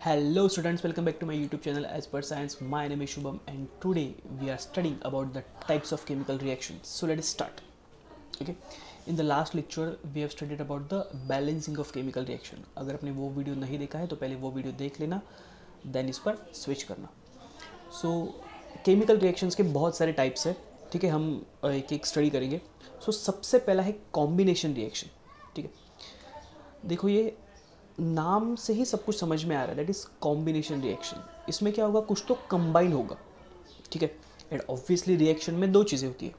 Hello students, welcome back to my YouTube channel As Per Science. My name is Shubham and today we are studying about the types of chemical reactions. So let us start. Okay. In the last lecture we have studied about the balancing of chemical reaction. अगर आपने वो video नहीं देखा है तो पहले वो video देख लेना, देन इस पर स्विच करना. सो केमिकल रिएक्शंस के बहुत सारे टाइप्स है. ठीक है, हम एक एक स्टडी करेंगे. सो सबसे पहला है कॉम्बिनेशन रिएक्शन. ठीक है, देखो ये नाम से ही सब कुछ समझ में आ रहा है, दैट इज कॉम्बिनेशन रिएक्शन. इसमें क्या होगा, कुछ तो कंबाइन होगा. ठीक है, एंड ऑब्वियसली रिएक्शन में दो चीज़ें होती है.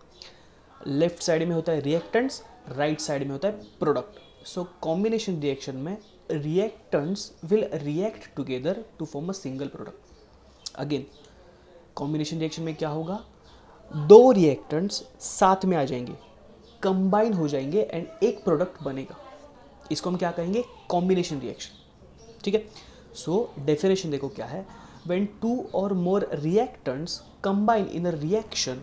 लेफ्ट साइड में होता है रिएक्टेंट्स, राइट साइड में होता है प्रोडक्ट. सो कॉम्बिनेशन रिएक्शन में reactants will react together to form a single product. Again combination reaction में क्या होगा, दो रिएक्टेंट्स साथ में आ जाएंगे, कंबाइन हो जाएंगे एंड एक प्रोडक्ट बनेगा. इसको हम क्या कहेंगे, कॉम्बिनेशन रिएक्शन. ठीक है, सो डेफिनेशन देखो क्या है, when two or more reactants combine in a reaction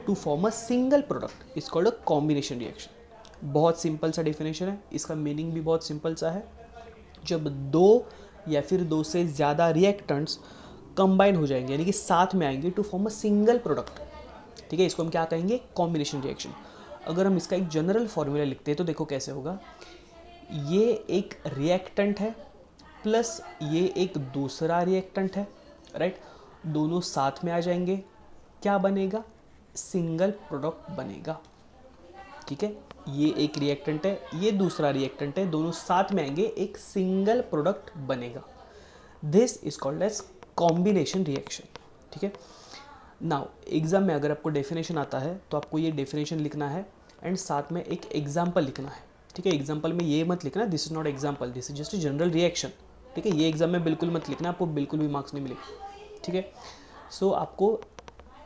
to form a single product is called a combination reaction. बहुत सिंपल सा डेफिनेशन है, इसका मीनिंग भी बहुत सिंपल सा है. जब दो या फिर दो से ज़्यादा रिएक्टेंट्स कंबाइन हो जाएंगे यानी कि साथ में आएंगे to form a single product. ठीक है, इसको हम क्या कहेंगे, कॉम्बिनेशन रिएक्शन. अगर हम इसका एक जनरल फॉर्मूला लिखते हैं तो देखो कैसे होगा, ये एक रिएक्टेंट है प्लस ये एक दूसरा रिएक्टेंट है, राइट. दोनों साथ में आ जाएंगे, क्या बनेगा, सिंगल प्रोडक्ट बनेगा. ठीक है, ये एक रिएक्टेंट है, ये दूसरा रिएक्टेंट है, दोनों साथ में आएंगे, एक सिंगल प्रोडक्ट बनेगा. This is called as combination reaction. ठीक है, नाउ एग्जाम में अगर आपको डेफिनेशन आता है तो आपको ये डेफिनेशन लिखना है एंड साथ में एक एग्जाम्पल लिखना है. ठीक है, एग्जाम्पल में ये मत लिखना this is not example, this is just a general reaction. ठीक है, ये एग्जाम में बिल्कुल मत लिखना, आपको बिल्कुल भी मार्क्स नहीं मिलेगा. ठीक है, सो आपको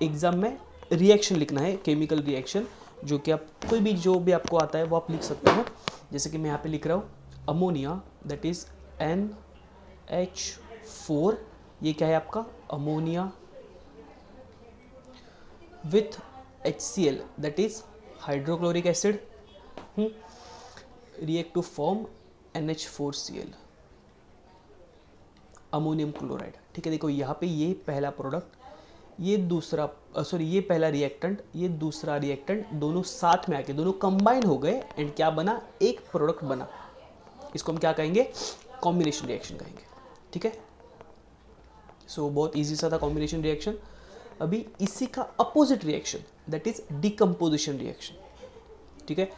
एग्जाम में रिएक्शन लिखना है, केमिकल रिएक्शन, जो कि आप कोई भी जो भी आपको आता है वो आप लिख सकते हो. जैसे कि मैं यहाँ पे लिख रहा हूँ अमोनिया, दैट इज NH4. ये क्या है आपका, ammonia with HCl, that is hydrochloric acid, react to form NH4Cl, ammonium chloride. ठीक है, देखो यहाँ पे ये पहला प्रोडक्ट, ये दूसरा ये पहला रिएक्टेंट, ये दूसरा रिएक्टेंट, दोनों साथ में आके दोनों कंबाइन हो गए एंड क्या बना, एक प्रोडक्ट बना. इसको हम क्या कहेंगे, कॉम्बिनेशन रिएक्शन कहेंगे. ठीक है, सो बहुत इजी सा था कॉम्बिनेशन रिएक्शन. अभी इसी का opposite reaction, that is decomposition reaction. ठीक है,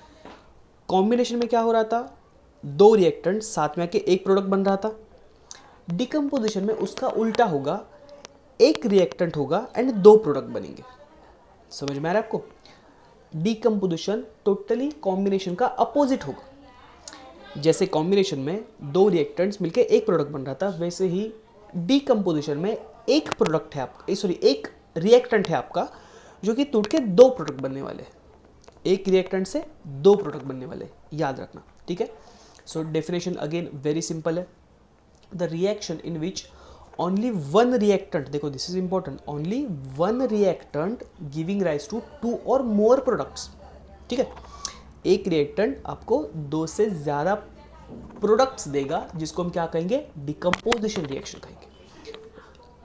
कॉम्बिनेशन में क्या हो रहा था, दो रिएक्टेंट साथ में आके एक प्रोडक्ट बन रहा था. डिकम्पोजिशन में उसका उल्टा होगा, एक रिएक्टेंट होगा एंड दो प्रोडक्ट बनेंगे. समझ में आ रहा है आपको, डिकम्पोजिशन टोटली कॉम्बिनेशन का अपोजिट होगा. जैसे कॉम्बिनेशन में दो रिएक्टेंट्स मिलके एक प्रोडक्ट बन रहा था, वैसे ही डिकम्पोजिशन में एक प्रोडक्ट है आपका, सॉरी एक रिएक्टेंट है आपका, जो कि टूट के दो प्रोडक्ट बनने वाले हैं. एक रिएक्टेंट से दो प्रोडक्ट बनने वाले, याद रखना. ठीक है, so definition again very simple है, the reaction in which only one reactant, देखो this is important, only one reactant giving rise to two or more products. ठीक है, एक रिएक्टेंट आपको दो से ज़्यादा प्रोडक्ट्स देगा, जिसको हम क्या कहेंगे, डिकम्पोजिशन रिएक्शन कहेंगे.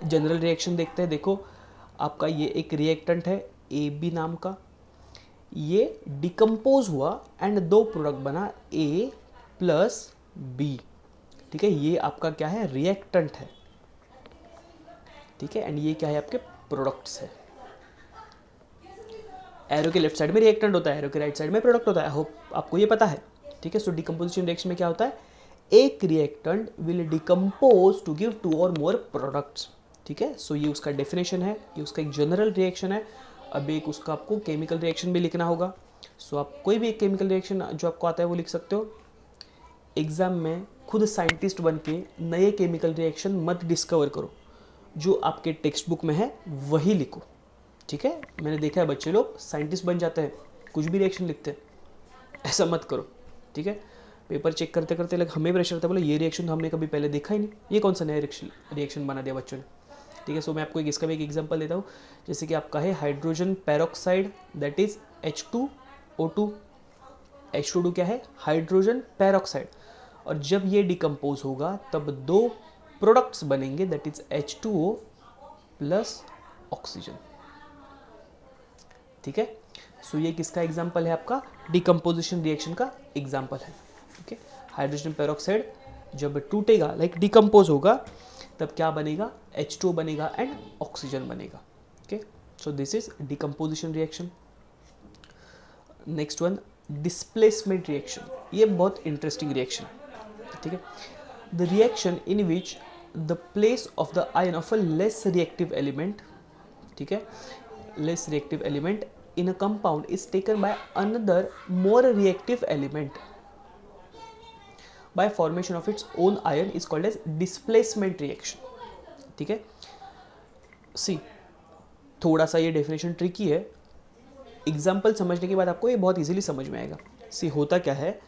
जनरल रिएक्शन देखते हैं. देखो आपका ये एक रिएक्टेंट है AB नाम का, ये डिकम्पोज हुआ एंड दो प्रोडक्ट बना A प्लस B. ठीक है, ये आपका क्या है, रिएक्टेंट है. ठीक है, एंड ये क्या है, आपके प्रोडक्ट्स है. एरो के लेफ्ट साइड में रिएक्टेंट होता है, एरो के राइट साइड में प्रोडक्ट होता है. होप आपको ये पता है. ठीक है, सो डिकम्पोजिशन रिएक्शन में क्या होता है, एक reactant will decompose to give two or more products. ठीक है, सो ये उसका डेफिनेशन है, ये उसका एक जनरल रिएक्शन है. अब एक उसका आपको केमिकल रिएक्शन भी लिखना होगा. सो आप कोई भी एक केमिकल रिएक्शन जो आपको आता है वो लिख सकते हो. एग्जाम में खुद साइंटिस्ट बन के नए केमिकल रिएक्शन मत डिस्कवर करो, जो आपके टेक्स्ट बुक में है वही लिखो. ठीक है, मैंने देखा है बच्चे लोग साइंटिस्ट बन जाते हैं, कुछ भी रिएक्शन लिखते हैं, ऐसा मत करो. ठीक है, पेपर चेक करते करते लग हमें प्रेशर था, बोले ये रिएक्शन तो हमने कभी पहले देखा ही नहीं, ये कौन सा नया रिएक्शन बना दिया बच्चों ने. ठीक है, सो मैं आपको इसका भी एक एग्जांपल देता हूँ. जैसे कि आपका है hydrogen peroxide, that is H2O2. H2O2 क्या है, हाइड्रोजन पेरोक्साइड. और जब ये डिकम्पोज होगा तब दो प्रोडक्ट्स बनेंगे, that is H2O plus oxygen. ठीक है, सो ये किसका एग्जाम्पल है? आपका डिकम्पोजिशन रिएक्शन का एग्जाम्पल है। ओके, हाइड्रोजन पेरोक्साइड जब टूटेगा, लाइक डिकम्पोज होगा, तब क्या बनेगा? H2O बनेगा एंड ऑक्सीजन बनेगा। Okay, so this is decomposition reaction. Next one, displacement reaction. ये बहुत इंटरेस्टिंग रिएक्शन है। ठीक है, the reaction in which the place of the ion of a less reactive element, ठीक है, less reactive element in a compound is taken by another more reactive element by formation of its own ion is called as displacement reaction। ठीक है, सी थोड़ा सा ये definition tricky है, example समझने के बाद आपको ये बहुत इजीली समझ में आएगा। सी होता क्या है,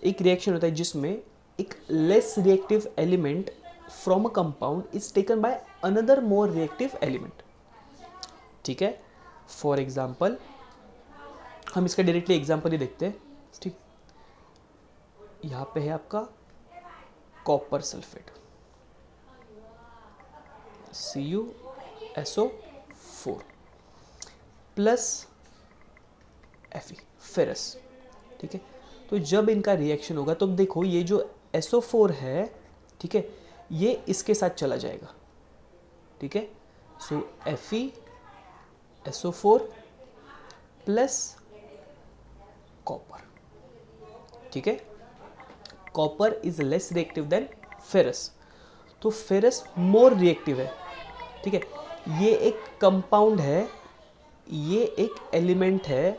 एक रिएक्शन होता है जिसमें एक less reactive element from a compound is taken by another more reactive element. ठीक है, फॉर एग्जाम्पल हम इसका डायरेक्टली एग्जाम्पल ही देखते हैं। ठीक, यहाँ पे है आपका copper sulphate, CuSO4 plus Fe, ferrous. ठीक है, तो जब इनका रिएक्शन होगा तो देखो ये जो SO4 है, ठीक है, ये इसके साथ चला जाएगा। ठीक है, सो FeSO4 प्लस कॉपर। ठीक है, copper is less reactive than ferrous, तो फेरस मोर रिएक्टिव है। ठीक है, ये एक कंपाउंड है, ये एक एलिमेंट है,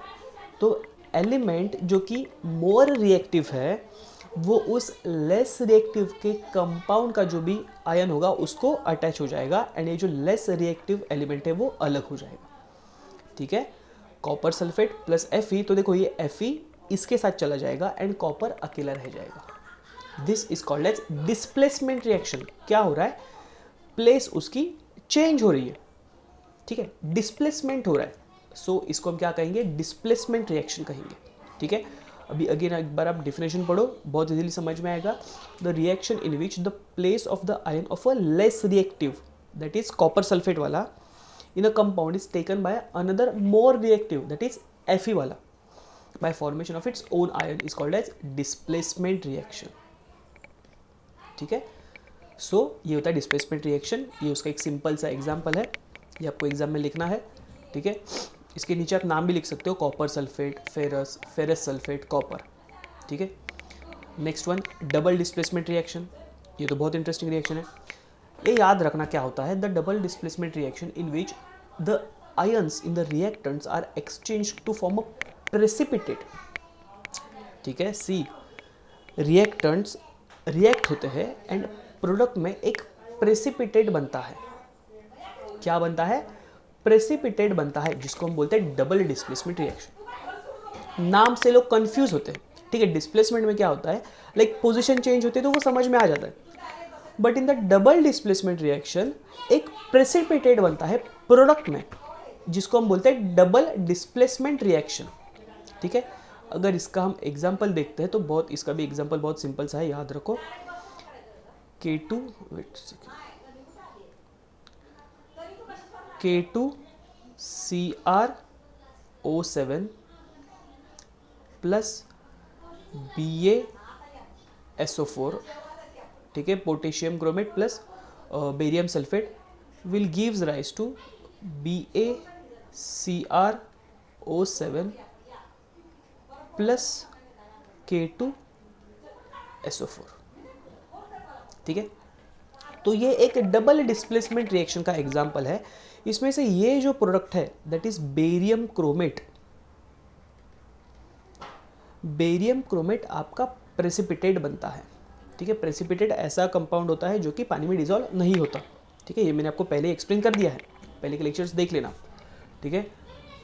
तो एलिमेंट जो कि मोर रिएक्टिव है वो उस लेस रिएक्टिव के कंपाउंड का जो भी आयन होगा उसको अटैच हो जाएगा एंड ये जो लेस रिएक्टिव एलिमेंट है वो अलग हो जाएगा। ठीक है, कॉपर सल्फेट प्लस Fe, तो देखो ये Fe इसके साथ चला जाएगा एंड कॉपर अकेला रह जाएगा। This is called as displacement reaction. क्या हो रहा है? प्लेस उसकी चेंज हो रही है। ठीक है, डिस्प्लेसमेंट हो रहा है, सो इसको हम क्या कहेंगे? डिस्प्लेसमेंट रिएक्शन कहेंगे। ठीक है, अभी अगेन एक बार आप डिफिनेशन पढ़ो, बहुत इजीली समझ में आएगा। The reaction in which the place of the ion of a less reactive, that is copper sulphate वाला, in a compound is taken by another more reactive, that is Fe वाला, by formation of its own ion is called as displacement reaction। ठीक है, so ये होता है displacement reaction. ये उसका एक सिंपल सा एग्जांपल है, ये आपको एग्जाम में लिखना है। ठीक है, इसके नीचे आप नाम भी लिख सकते हो, copper sulphate, ferrous, ferrous sulphate, copper. ठीक है, next one, double displacement reaction. ये तो बहुत इंटरेस्टिंग रिएक्शन है। ये याद रखना क्या होता है, the double displacement reaction in which the ions in the reactants are exchange to form a precipitate. ठीक है, सी रिएक्टेंट्स रिएक्ट होते हैं एंड प्रोडक्ट में एक प्रेसिपिटेट बनता है। क्या बनता है? प्रेसिपिटेट बनता है, जिसको हम बोलते हैं डबल डिस्प्लेसमेंट रिएक्शन। नाम से लोग कंफ्यूज होते हैं। ठीक है, डिस्प्लेसमेंट में क्या होता है, लाइक पोजीशन चेंज होती है तो वो समझ में आ जाता है, but in the double displacement reaction एक प्रेसिपिटेट बनता है प्रोडक्ट में, जिसको हम बोलते हैं डबल डिस्प्लेसमेंट रिएक्शन। ठीक है, अगर इसका हम एग्जांपल देखते हैं तो बहुत, इसका भी एग्जांपल बहुत सिंपल सा है, याद रखो। K2CrO7 प्लस BaSO4, ठीक है, potassium chromate plus barium sulphate will gives rise to BaCrO7 plus K2SO4। ठीक है, तो ये एक डबल डिस्प्लेसमेंट रिएक्शन का एग्जांपल है। इसमें से ये जो प्रोडक्ट है that is barium chromate. Barium chromate आपका प्रेसिपिटेट बनता है। ठीक है, प्रेसिपिटेट ऐसा कंपाउंड होता है जो कि पानी में डिजॉल्व नहीं होता। ठीक है, ये मैंने आपको पहले एक्सप्लेन कर दिया है, पहले के लेक्चर्स देख लेना। ठीक है,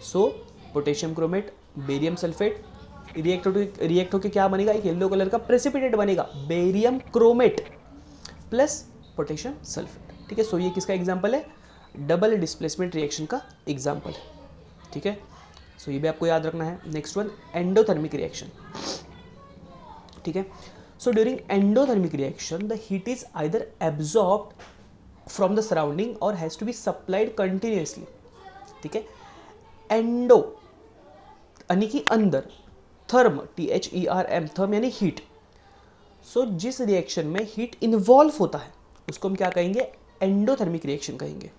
so potassium chromate, barium sulphate react होकर क्या बनेगा? एक येलो कलर का प्रेसिपिटेट बनेगा, barium chromate plus potassium sulphate. ठीक है, सो ये किसका एग्जाम्पल है? डबल डिस्प्लेसमेंट रिएक्शन का एग्जाम्पल है। ठीक है, सो ये भी आपको याद रखना है। Next one, endothermic reaction. ठीक है, So during endothermic reaction, the heat is either absorbed from the surrounding or has to be supplied continuously. ठीक है, एंडो यानी कि अंदर, थर्म THERM, थर्म यानी हीट. सो जिस रिएक्शन में हीट इन्वॉल्व होता है उसको हम क्या कहेंगे, एंडोथर्मिक रिएक्शन कहेंगे.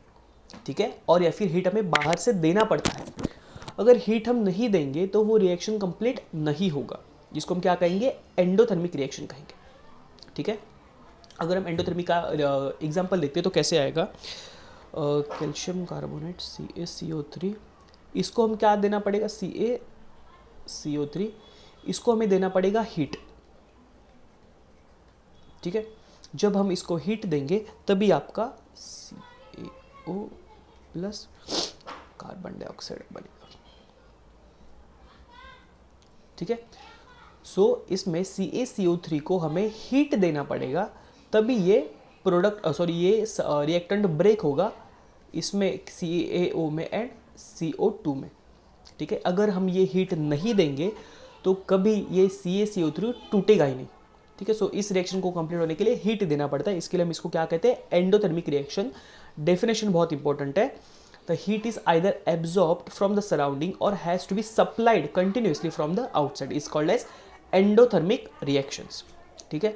ठीक है, और या फिर हीट हमें बाहर से देना पड़ता है. अगर हीट हम नहीं देंगे तो वो रिएक्शन कंप्लीट नहीं होगा, जिसको हम क्या कहेंगे, एंडोथर्मिक रिएक्शन कहेंगे. ठीक है, अगर हम एंडोथर्मिक का एग्जांपल देखते हैं तो कैसे आएगा, कैल्शियम कार्बोनेट CaCO3, इसको हम क्या देना पड़ेगा, CaCO3, इसको हमें देना पड़ेगा हीट. ठीक है, जब हम इसको हीट देंगे तभी आपका CaO प्लस कार्बन डाइऑक्साइड बनेगा. ठीक है, सो इसमें CaCO3 को हमें हीट देना पड़ेगा तभी ये ये रिएक्टेंट ब्रेक होगा इसमें CaO में एंड CO2 में. ठीक है, अगर हम ये हीट नहीं देंगे तो कभी ये CaCO3 टूटेगा ही नहीं. ठीक है, सो इस रिएक्शन को कंप्लीट होने के लिए हीट देना पड़ता है. इसके लिए हम इसको क्या कहते हैं, एंडोथर्मिक रिएक्शन. डेफिनेशन बहुत इंपॉर्टेंट है. The heat is either absorbed from the surrounding or has to be supplied continuously from the outside. Is called as endothermic reactions. ठीक है,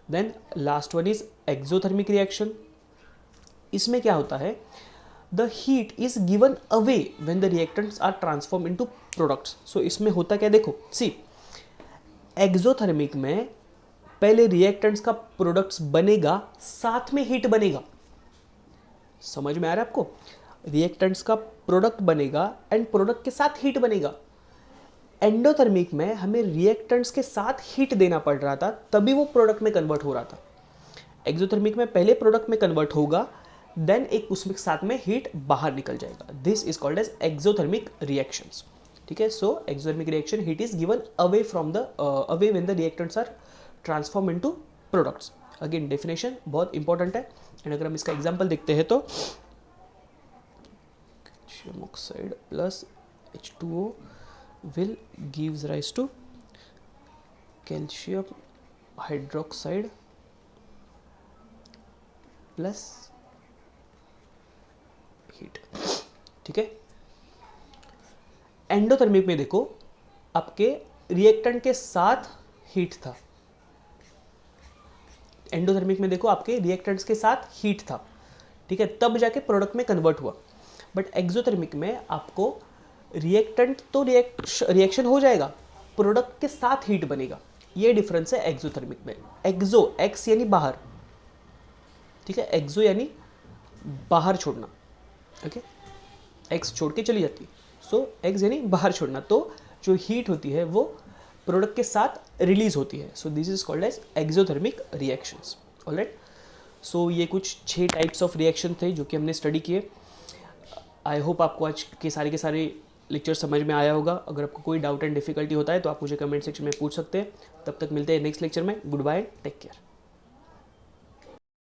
then last one is exothermic reaction. इसमें क्या होता है, the heat is given away when the reactants are transformed into products. So इसमें होता क्या, देखो see, exothermic में पहले रिएक्टेंट्स का प्रोडक्ट्स बनेगा, साथ में हीट बनेगा. समझ में आ रहा है आपको, रिएक्टेंट्स का प्रोडक्ट बनेगा एंड प्रोडक्ट के साथ हीट बनेगा. एंडोथर्मिक में हमें रिएक्टेंट्स के साथ हीट देना पड़ रहा था तभी वो प्रोडक्ट में कन्वर्ट हो रहा था. एक्सोथर्मिक में पहले प्रोडक्ट में कन्वर्ट होगा, देन एक उसमें साथ में हीट बाहर निकल जाएगा. This is called as exothermic reactions. ठीक है, so exothermic reaction, heat is given away from the away when the reactants are transform into products. Again definition बहुत इंपॉर्टेंट है. एंड अगर हम इसका एग्जांपल देखते हैं तो calcium oxide plus H2O will gives rise to calcium hydroxide plus heat. ठीक है, एंडोथर्मिक में देखो आपके रिएक्टेंट के साथ हीट था. एंडोथर्मिक में देखो आपके रिएक्टेंट्स के साथ हीट था. ठीक है, तब जाके प्रोडक्ट में कन्वर्ट हुआ. बट एक्सोथर्मिक में आपको रिएक्टेंट तो रिएक्शन हो जाएगा, प्रोडक्ट के साथ हीट बनेगा. ये डिफरेंस है एक्सोथर्मिक में. एक्सो, एक्स यानी बाहर. ठीक है, एक्सो यानी बाहर छोड़ना. ओके, एक्स छोड़ के चली जाती है, सो एक्स यानी बाहर छोड़ना. तो जो हीट होती है वो प्रोडक्ट के साथ रिलीज होती है. So this is called as exothermic reactions. Alright, so ये कुछ 6 टाइप्स ऑफ रिएक्शन थे जो कि हमने स्टडी किए. आई होप आपको आज के सारे लेक्चर समझ में आया होगा. अगर आपको कोई डाउट एंड डिफिकल्टी होता है तो आप मुझे कमेंट सेक्शन में पूछ सकते हैं. तब तक मिलते हैं नेक्स्ट लेक्चर में. Goodbye, take care.